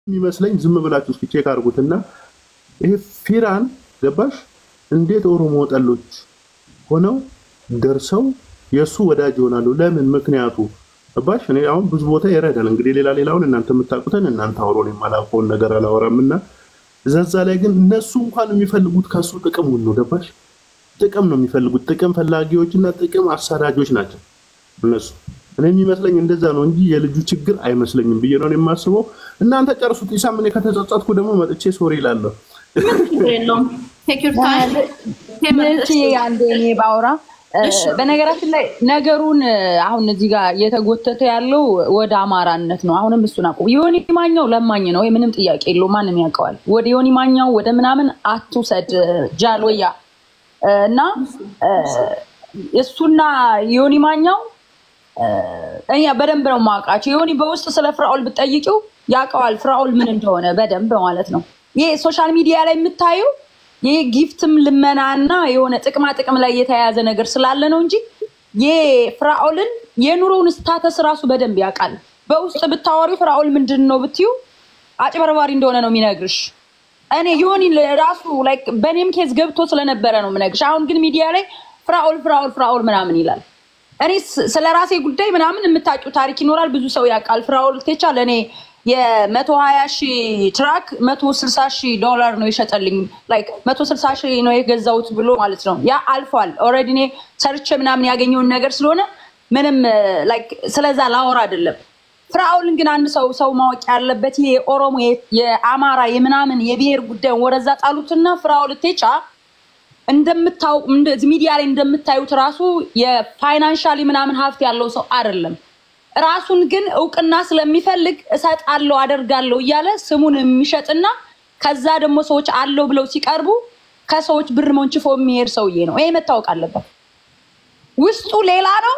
የሚመስለኝ ዝም ብላችሁ እስኪ ቼክ አድርጉትና ይሄ ፊራን ገባሽ እንዴት ኦሮሞ ጠሎች ሆነው ደርሰው የሱ ወዳጅ ይሆናሉ ለምን ምክንያቱ ገባሽ እኔ አሁን ብዙ ቦታ ይረዳል እንግዲህ ሌላውን እናንተ የምታውቁትን እናንተ አውሮን የማላውቀውን ነገር አላወራምና ዘዛ ላይ ግን እነሱ እንኳን የሚፈልጉት ከሱ ጥቅም ነው ገባሽ ጥቅም ነው የሚፈልጉት ጥቅም ፈላጊዎችና ጥቅም አሳዳጆች ናቸው እነሱ እኔ የሚመስለኝ እንደዛ ነው እንጂ የልጁ ችግር አይመስለኝም ብዬ ነው የማስበው እናንተ ጨርሱት ኢሳምን ከተጸጸትኩ ደግሞ መጥቼ ሶሪ ይላለሁ ቴክ ዩር ታይም ቴምቲ አንዴኔ ባውራ በነገራችን ላይ ነገሩን አሁን እዚህ ጋር የተጎተተ ያለው ወደ አማራነት ነው አሁንም እሱን አቆ ዮኒ ማኛው ለማኝ ነው ምንም ጥያቄ የለው ማንንም ያውቀዋል ወደ ዮኒ ማኛው ወደ ምናምን አትውሰድ ጃሎያ እና እሱና ዮኒ ማኛው እኛ በደንብ ነው ማቃቸው ዮኒ በውስጥ ስለ ፍራኦል ብትጠይቂው ያውቀዋል ፍራኦል ምን እንደሆነ በደንብ ማለት ነው ይሄ ሶሻል ሚዲያ ላይ የምታዩ ይሄ ጊፍትም ልመናና የሆነ ጥቅም ላይ የተያያዘ ነገር ስላለ ነው እንጂ የፍራኦልን የኑሮውን ስታተስ ራሱ በደንብ ያውቃል በውስጥ ብታወሪ ፍራኦል ምንድነው ብትዩ አጭበርባሪ እንደሆነ ነው የሚነግርሽ እኔ ዮኒ ራሱ ላይክ በኔም ኬዝ ገብቶ ስለነበረ ነው የምነግርሽ አሁን ግን ሚዲያ ላይ ፍራኦል ምናምን ይላል እኔ ስለራሴ ጉዳይ ምናምን የምታውቁ ታሪክ ይኖራል ብዙ ሰው ያውቃል ፍራኦል ተቻለ እኔ የ120,000 ትራክ $160,000 ነው ይሸጠልኝ ላይክ 160,000 ነው የገዛውት ብሎ ማለት ነው ያ አልፏል ኦሬዲ እኔ ሰርች ምናምን ያገኘው ነገር ስለሆነ ምንም ላይክ ስለዛ ላወራ አይደለም ፍራኦልን ግን አንድ ሰው ማወቅ ያለበት ይሄ ኦሮሞ የአማራ የምናምን የብሔር ጉዳይ ወረዛ ጣሉትና ፍራኦል ተቻ እንደምታው እንደዚህ ሚዲያ ላይ እንደምታዩት ራሱ የፋይናንሻሊ ምናምን ሀብት ያለው ሰው አይደለም ራሱን ግን እውቅና ስለሚፈልግ እሰጣለሁ አደርጋለሁ ይያለ ስሙን የሚሸጥና ከዛ ደግሞ ሰዎች አለው ብለው ሲቀርቡ ከሰዎች ብር መንጭፎ የሚሄድ ሰውዬ ነው ይሄ መታወቅ አለበት ውስጡ ሌላ ነው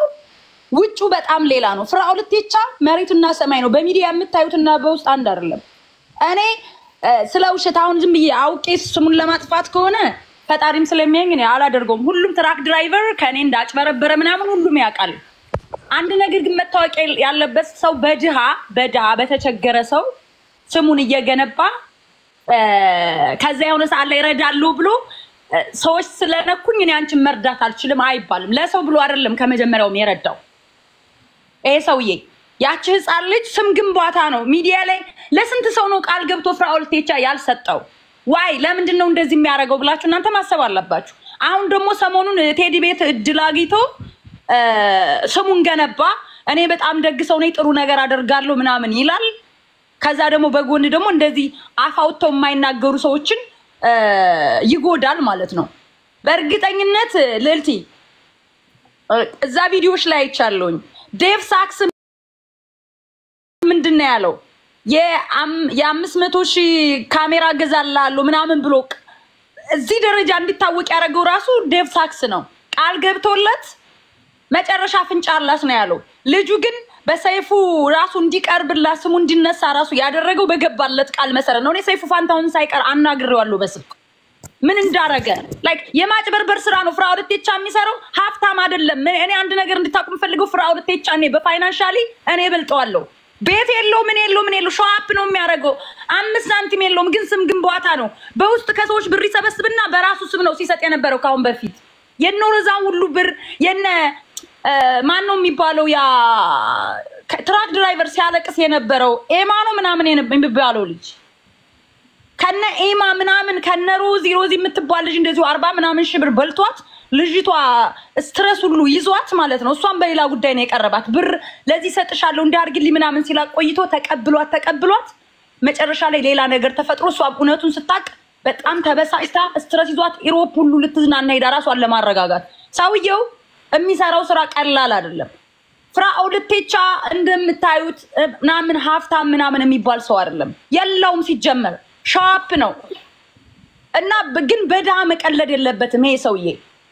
ውጩ በጣም ሌላ ነው ፍራኦል ተቻ መሬቱና ሰማይ ነው በሚዲያ የምታዩትና በውስጥ አንድ አይደለም እኔ ስለውሸት አሁን ዝም ብዬ አውቄ ስሙን ለማጥፋት ከሆነ ፈጣሪም ስለሚያኝ እኔ አላደርገውም ሁሉም ትራክ ድራይቨር ከኔ እንዳጭበረበረ ምናምን ሁሉም ያውቃል አንድ ነገር ግን መታወቅ ያለበት ሰው በድሃ በተቸገረ ሰው ስሙን እየገነባ ከዛ የሆነ ሰዓት ላይ ይረዳሉ ብሎ ሰዎች ስለነኩኝ እኔ አንቺን መርዳት አልችልም አይባልም ለሰው ብሎ አይደለም ከመጀመሪያውም የረዳው ይሄ ሰውዬ ያቺ ህፃን ልጅ ስም ግንባታ ነው ሚዲያ ላይ ለስንት ሰው ነው ቃል ገብቶ ፍራኦል ተቻ ያልሰጠው ዋይ ለምንድን ነው እንደዚህ የሚያደርገው ብላችሁ እናንተ ማሰብ አለባችሁ አሁን ደግሞ ሰሞኑን ቴዲ ቤት እድል አግኝቶ ስሙን ገነባ እኔ በጣም ደግ ሰው ነኝ ጥሩ ነገር አደርጋለሁ ምናምን ይላል ከዛ ደግሞ በጎን ደግሞ እንደዚህ አፋውተው የማይናገሩ ሰዎችን ይጎዳል ማለት ነው በእርግጠኝነት ልልቲ እዛ ቪዲዮዎች ላይ አይቻለሁኝ ዴቭ ሳክስ ምንድነው ያለው የ500,000 ካሜራ ገዛላለሁ ምናምን ብሎ እዚህ ደረጃ እንዲታወቅ ያደረገው ራሱ ዴቭ ሳክስ ነው ቃል ገብቶለት መጨረሻ ፍንጫላስ ነው ያለው ልጁ ግን በሰይፉ ራሱ እንዲቀርብላ ስሙ እንዲነሳ ራሱ ያደረገው በገባለት ቃል መሰረት ነው እኔ ሰይፉ ፋንታውን ሳይቀር አናግሬዋለሁ በስልክ ምን እንዳረገ ላይክ የማጭበርበር ስራ ነው ፍራኦል ተቻ የሚሰራው ሀፍታም አይደለም እኔ አንድ ነገር እንድታቁም ፈልገው ፍራኦል ተቻ እኔ በፋይናንሻሊ እኔ በልጠዋለሁ ቤት የለው ምን የለው ሾአፕ ነው የሚያደርገው 5 ሳንቲም የለውም ግን ስም ግንባታ ነው በውስጥ ከሰዎች ብር ይሰበስብና በራሱ ስም ነው ሲሰጥ የነበረው ካሁን በፊት የኖርዛን ሁሉ ብር የነ ማን ነው የሚባለው ያ ትራክ ድራይቨር ሲያለቅስ የነበረው ኤማ ነው ምናምን የሚባለው ልጅ ከነ ኤማ ምናምን ከነ ሮዚ የምትባል ልጅ እንደዚሁ 40 ምናምን ሺህ ብር በልቷት ልጅቷ ስትረስ ሁሉ ይዟት ማለት ነው እሷን በሌላ ጉዳይ ነው የቀረባት ብር ለዚህ ሰጥሻለሁ እንዲያርግልኝ ምናምን ሲላ ቆይቶ ተቀብሏት መጨረሻ ላይ ሌላ ነገር ተፈጥሮ እሷ እውነቱን ስታቅ በጣም ተበሳጭታ ስትረስ ይዟት ኢሮፕ ሁሉ ልትዝናና ሄዳ ራሷን ለማረጋጋት ሰውየው የሚሰራው ስራ ቀላል አይደለም ፍራኦል ተቻ እንደምታዩት ምናምን ሀፍታም ምናምን የሚባል ሰው አይደለም የለውም ሲጀመር ሻፕ ነው እና ግን በዳ መቀለድ የለበትም ይሄ ሰውዬ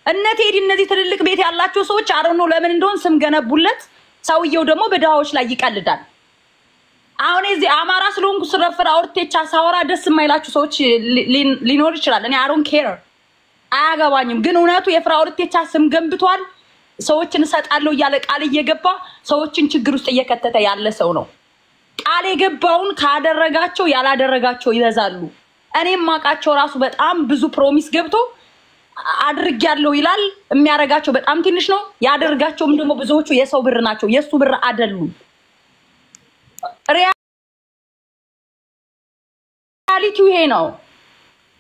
እነቴዲ እነዚህ ትልልቅ ቤት ያላቸው ሰዎች አረኖ ለምን እንደሆነ ስም ገነቡለት ሰውየው ደግሞ በዳዎች ላይ ይቀልዳል አሁን እዚህ አማራ ስለሆንኩ ፍራኦል ተቻ ሳወራ ደስ የማይላችሁ ሰዎች ሊኖር ይችላል እኔ አሮን ኬር አያገባኝም ግን እውነቱ የፍራኦል ተቻ ስም ገንብቷል ሰዎችን ሰጣለው ያለ ቃል እየገባ ሰዎችን ችግር ውስጥ እየከተተ ያለ ሰው ነው ቃል የገባውን ካደረጋቸው ያላደረጋቸው ይበዛሉ። እኔም ማቃቸው ራሱ በጣም ብዙ ፕሮሚስ ገብቶ አድርጊያለሁ ይላል የሚያረጋቸው በጣም ትንሽ ነው ያደርጋቸውም ደግሞ ብዙዎቹ የሰው ብር ናቸው የሱ ብር አይደሉም ሪያሊቲው ይሄ ነው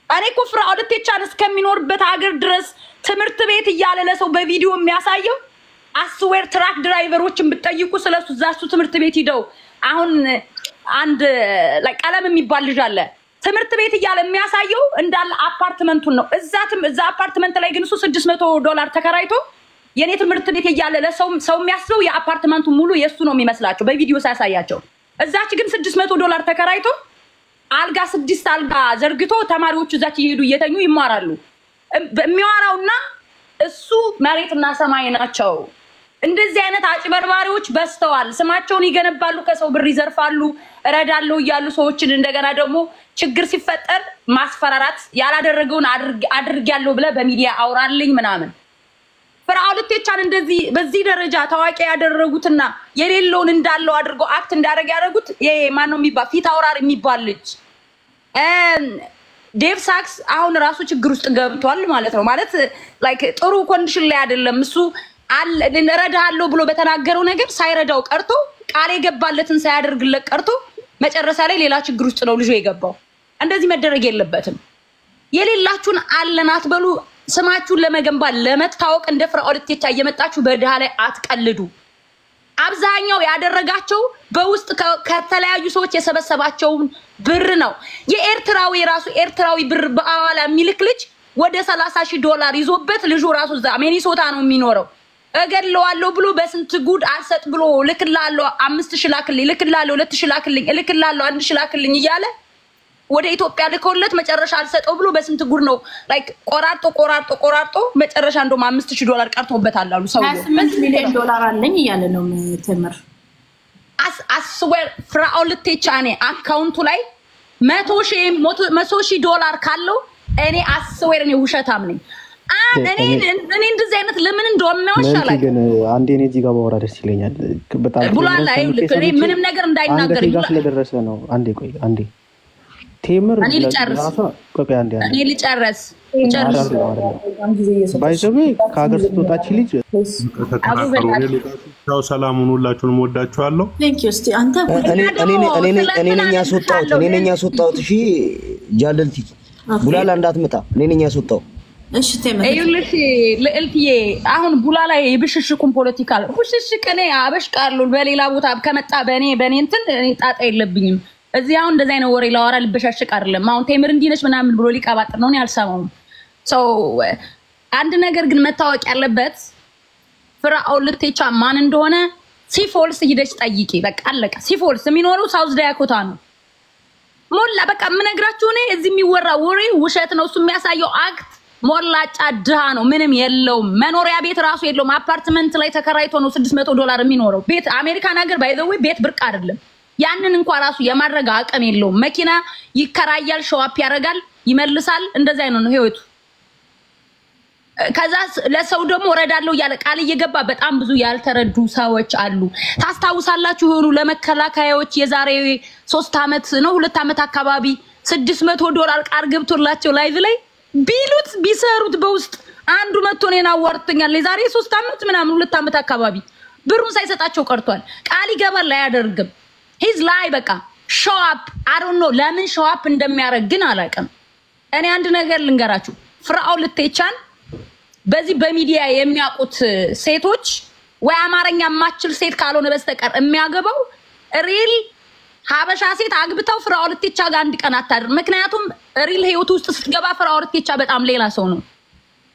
እኔ እኮ ፍራኦል ኢቴቻን እስከሚኖርበት ሀገር ድረስ ትምህርት ቤት እያለ ለሰው በቪዲዮ የሚያሳየው አስዌር ትራክ ድራይቨሮችን ብትጠይቁ ስለሱ ዛሱ ትምህርት ቤት ሂደው አሁን አንድ ቀለም የሚባል ልጅ አለ ትምህርት ቤት እያለ የሚያሳየው እንዳለ አፓርትመንቱን ነው እዛ አፓርትመንት ላይ ግን እሱ $600 ተከራይቶ የኔ ትምህርት ቤት እያለ ለሰው የሚያስበው የአፓርትመንቱ ሙሉ የሱ ነው የሚመስላቸው በቪዲዮ ሳያሳያቸው እዛች ግን $600 ተከራይቶ አልጋ 6 አልጋ ዘርግቶ ተማሪዎቹ እዛች ይሄዱ እየተኙ ይማራሉ በሚያወራውና እሱ መሬትና ሰማይ ናቸው እንደዚህ አይነት አጭበርባሪዎች በስተዋል ስማቸውን ይገነባሉ ከሰው ብር ይዘርፋሉ እረዳለው ይያሉ ሰዎችን እንደገና ደግሞ ችግር ሲፈጠር ማስፈራራት ያላደረገውን አድርጊያለሁ ብለ በሚዲያ አውራልኝ ምናምን ፍራኦል ኢቴቻን እንደዚህ በዚህ ደረጃ ታዋቂ ያደረጉትና የሌለውን እንዳለው አድርገው አክት እንዳደረገ ያደረጉት ማን ነው የሚባል ፊት አውራር የሚባል ልጅ ዴቭ ሳክስ አሁን ራሱ ችግር ውስጥ ገብቷል ማለት ነው ማለት ላይክ ጥሩ ኮንዲሽን ላይ አይደለም እሱ እረዳለሁ ብሎ በተናገረው ነገር ሳይረዳው ቀርቶ ቃል የገባለትን ሳያደርግለት ቀርቶ መጨረሻ ላይ ሌላ ችግር ውስጥ ነው ልጅ የገባው እንደዚህ መደረግ የለበትም የሌላችሁን አለናት በሉ ስማችሁን ለመገንባት ለመታወቅ እንደ ፍራኦል ኢቴቻ እየመጣችሁ በድሃ ላይ አትቀልዱ አብዛኛው ያደረጋቸው በውስጥ ከተለያዩ ሰዎች የሰበሰባቸው ብር ነው የኤርትራዊ ራሱ ኤርትራዊ ብር በአዋላ የሚልክ ልጅ ወደ $30,000 ይዞበት ልጁ ራሱ እዛ ሚኒሶታ ነው የሚኖረው እገለዋለሁ ብሎ በስንት ጉድ አልሰጥ ብሎ ልክላለሁ 5,000 ላክልኝ ልክላለሁ 2,000 ላክልኝ ልክላለሁ 1,000 ላክልኝ እያለ ወደ ኢትዮጵያ ልኮለት መጨረሻ አልሰጠው ብሎ በስንት ጉድ ነው ላይክ ቆራርጦ መጨረሻ እንደውም $5,000 ቀርቶበታል አሉ ሰው $8 ሚሊዮን አለኝ እያለ ነው ተምር አስዌር ፍራኦል ኢቴቻ እኔ አካውንቱ ላይ $100,000 ካለው እኔ አስዌር እኔ ውሸታም ነኝ እኔ እንደዚህ አይነት ለምን እንደሆነ ያሻላል ግን አንዴ እኔ እዚህ ጋር ባወራ ደስ ይለኛል በጣም ቡላላ እኔ ምንም ነገር እንዳይናገር ይላል ስለደረሰ ነው አንዴ ቆይ አንዴ ቴምር እኔ ልጨርስ ባይዘው ከሀገር ስትወጣች ልጅ ታው ሰላሙን ሁላችሁንም ወዳችኋለሁ ቴንክ ዩ እስቲ አንተ እኔ ነኝ ያስወጣሁት እሺ ጃለልቲ ቡላላ እንዳትመጣ እኔ ነኝ ያስወጣው እሺ ቴምር ይኸውልሽ ለልትዬ አሁን ቡላላ የብሽሽቁን ፖለቲካል ብሽሽቅ እኔ አበሽቃለሁ በሌላ ቦታ ከመጣ በኔ እንትን እኔ ጣጣ የለብኝም እዚህ አሁን እንደዛ አይነት ወሬ ላወራ ልበሻሽቅ አይደለም አሁን ቴምር እንዲነሽ ምናምን ብሎ ሊቃባጥር ነው እኔ አልሰማውም አንድ ነገር ግን መታወቅ ያለበት ፍራኦል ኢቴቻ ማን እንደሆነ ሲፎልስ ሂደሽ ጠይቂ በቃ አለቀ ሲፎልስ የሚኖረው ሳውዝ ዳኮታ ነው ሞላ በቃ ምነግራችሁ እኔ እዚህ የሚወራ ወሬ ውሸት ነው እሱ የሚያሳየው አክት ሞላጫ ድሃ ነው ምንም የለውም መኖሪያ ቤት ራሱ የለውም አፓርትመንት ላይ ተከራይቶ ነው $600 የሚኖረው ቤት አሜሪካን ሀገር ባይዘው ቤት ብርቅ አይደለም ያንን እንኳን ራሱ የማድረግ አቅም የለውም መኪና ይከራያል ሾዋፕ ያረጋል ይመልሳል እንደዛ ነው ህይወቱ ከዛ ለሰው ደግሞ ረዳለው ያለ ቃል እየገባ በጣም ብዙ ያልተረዱ ሰዎች አሉ ታስታውሳላችሁ ሆኑ ለመከላካዮች የዛሬ 3 አመት ነው 2 አመት አካባቢ $600 ቃል ገብቶላቸው ላይቭ ላይ ቢሉት ቢሰሩት በውስጥ አንዱ መጥቶ ነና ወርተኛል ለዛሬ 3 አመት ምናምን 2 አመት አካባቢ ብሩን ሳይሰጣቸው ቀርቷል ቃል ይገባል ላይ ያደርግም ሂዝ ላይ በቃ show up I don't know ለምን show up እንደሚያረግ ግን አላቀም እኔ አንድ ነገር ልንገራችሁ ፍራኦል ኢቴቻን በዚህ በሚዲያ የሚያውቁት ሴቶች ወይ አማርኛ ማችል ሴት ካልሆነ በስተቀር የሚያገባው ሪል ሀበሻ ሴት አግብታው ፍራኦል ኢቴቻ ጋር አንድ ቀን አታድር ምክንያቱም ሪል ህይወት ውስጥ ስትገባ ፍራኦል ኢቴቻ በጣም ሌላ ሰው ነው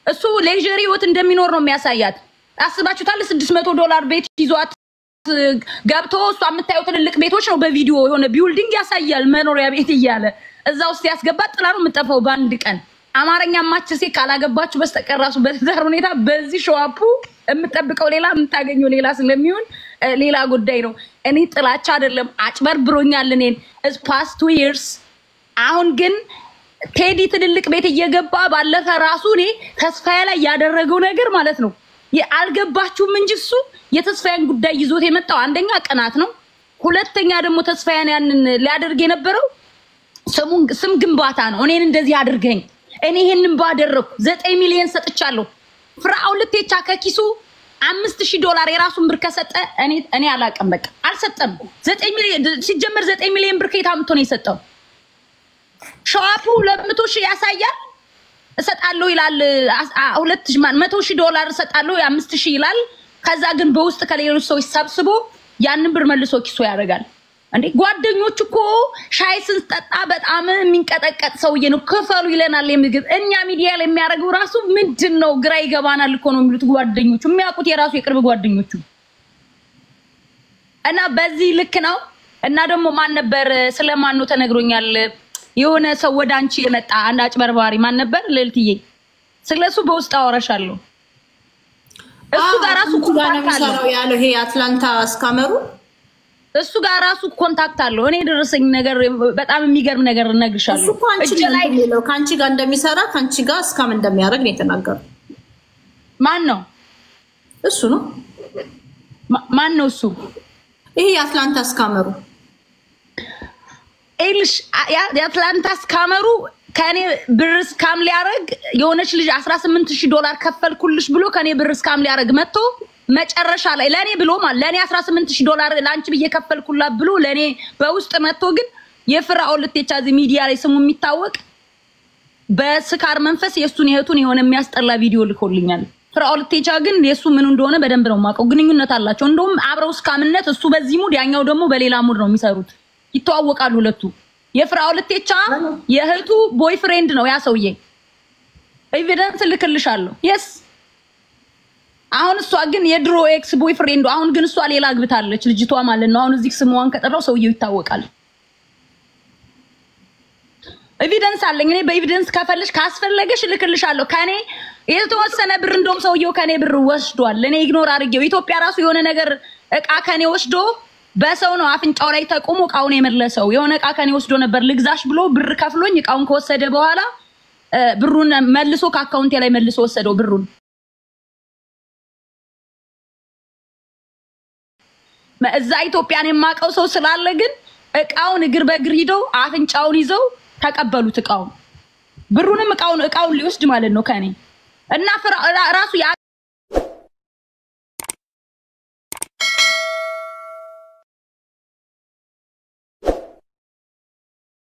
እሱ ሌጀሪ ህይወት እንደሚኖር ነው የሚያሳያት አስባችሁታል $600 ቤት ይዟት ገብቶ እሷ የምታዩት ትልልቅ ቤቶች ነው በቪዲዮ የሆነ ቢልዲንግ ያሳያል መኖሪያ ቤት ይያለ እዛው ውስጥ ያስገባት ጥላ ነው የምጠፋው በአንድ ቀን አማርኛ ማችል ሴት ካላገባችሁ በስተቀር ራሱ በዛር ሁኔታ በዚህ ሾዋፑ የምጠብቀው ሌላ የምታገኘው ሌላ ስለሚሆን ሌላ ጉዳይ ነው እኔ ጥላቻ አይደለም አጭበርብሮኛል እኔን past 2 years አሁን ግን ቴዲ ትልልቅ ቤት እየገባ ባለፈ ራሱ እኔ ተስፋዬ ላይ ያደረገው ነገር ማለት ነው ያልገባችሁም እንጂ እሱ የተስፋዬን ጉዳይ ይዞት የመጣው አንደኛ ቀናት ነው ሁለተኛ ደግሞ ተስፋያን ያንን ሊያደርግ የነበረው ስም ግንባታ ነው። እኔን እንደዚህ አድርገኝ እኔ ይሄንን ባደረኩ 9 ሚሊዮን ሰጥቻለሁ። ፍራኦል ቴቻ ከኪሱ $5000 የራሱን ብር ከሰጠ እኔ አላቀም በቃ አልሰጠም። 9 ሚሊዮን ሲጀመር 9 ሚሊዮን ብር ከታምቶ ነው የሰጠው። ሻዋፑ 200,000 ያሳያል እሰጣለሁ ይላል። 100,000 እሰጣለሁ 5,000 ይላል። ከዛ ግን በውስጥ ከሌሎች ሰዎች ሰብስቦ ያንን ብር መልሶ ኪሱ ያደርጋል። እንዴ ጓደኞቹ እኮ ሻይ ስንጠጣ በጣም የሚንቀጠቀጥ ሰውዬ ነው ክፈሉ ይለናል የምግብ እኛ ሚዲያ ላይ የሚያደርገው ራሱ ምንድነው ግራ ይገባናል እኮ ነው የሚሉት ጓደኞቹ የሚያውቁት የራሱ የቅርብ ጓደኞቹ እና በዚህ ልክ ነው። እና ደግሞ ማን ነበር ስለማን ነው ተነግሮኛል የሆነ ሰው ወደ አንቺ የመጣ አንድ አጭበርባሪ ማን ነበር ልልትዬ ስለሱ በውስጥ አወራሻለሁ። እሱ ጋር ራሱ ኮንታክት አለው ያለው ይሄ አትላንታ ስካመሩ እሱ ጋር ራሱ ኮንታክት አለው። እኔ ደረሰኝ ነገር በጣም የሚገርም ነገር እነግርሻለሁ። እሱ አንቺ ላይ ነው ካንቺ ጋር እንደሚሰራ ካንቺ ጋር ስካም እንደሚያደርግ ነው የተናገረው። ማን ነው እሱ? ነው ማን ነው እሱ? ይሄ አትላንታ ስካመሩ ኤልሽ የአትላንታ ስካመሩ ከኔ ብር ስካም ሊያረግ የሆነች ልጅ $18,000 ከፈልኩልሽ ብሎ ከኔ ብር ስካም ሊያረግ መጥቶ መጨረሻ ላይ ለኔ ብሎ ማለት ለኔ $18,000 ላንቺ በየከፈልኩላት ብሎ ለኔ በውስጥ መጥቶ ግን የፍራኦል ቴቻ እዚ ሚዲያ ላይ ስሙ የሚታወቅ በስካር መንፈስ የሱን ይሄቱን የሆነ የሚያስጠላ ቪዲዮ ልኮልኛል። ፍራኦል ቴቻ ግን የሱ ምን እንደሆነ በደንብ ነው ማቀው። ግንኙነት አላቸው እንደውም አብረው ስካምነት እሱ በዚህ ሙድ ያኛው ደግሞ በሌላ ሙድ ነው የሚሰሩት። ይተዋወቃሉ ሁለቱ። የፍራኦል ቴቻ የእህቱ ቦይፍሬንድ ነው ያ ሰውዬ። ኤቪደንስ ልክልሻለሁ። yes አሁን እሷ ግን የድሮ ኤክስ ቦይፍሬንዱ አሁን ግን እሷ ሌላ አግብታለች ልጅቷ ማለት ነው። አሁን እዚህ ስሟን ከጠራው ሰውዬው ይታወቃል። ኤቪደንስ አለኝ እኔ በኤቪደንስ ካፈልሽ ካስፈለገሽ ልክልሻለሁ። ከኔ የተወሰነ ብር እንደውም ሰውዬው ከኔ ብር ወስዷል። እኔ ኢግኖር አድርጌው ኢትዮጵያ ራሱ የሆነ ነገር እቃ ከኔ ወስዶ በሰው ነው አፍንጫው ላይ ተቆሞ እቃውን የመለሰው። የሆነ እቃ ከኔ ወስዶ ነበር ልግዛሽ ብሎ ብር ከፍሎኝ እቃውን ከወሰደ በኋላ ብሩን መልሶ ከአካውንቴ ላይ መልሶ ወሰደው ብሩን። እዛ ኢትዮጵያን የማቀው ሰው ስላለ ግን እቃውን እግር በእግር ሂደው አፍንጫውን ይዘው ተቀበሉት እቃውን ብሩንም እቃውን ሊወስድ ማለት ነው ከኔ እና ራሱ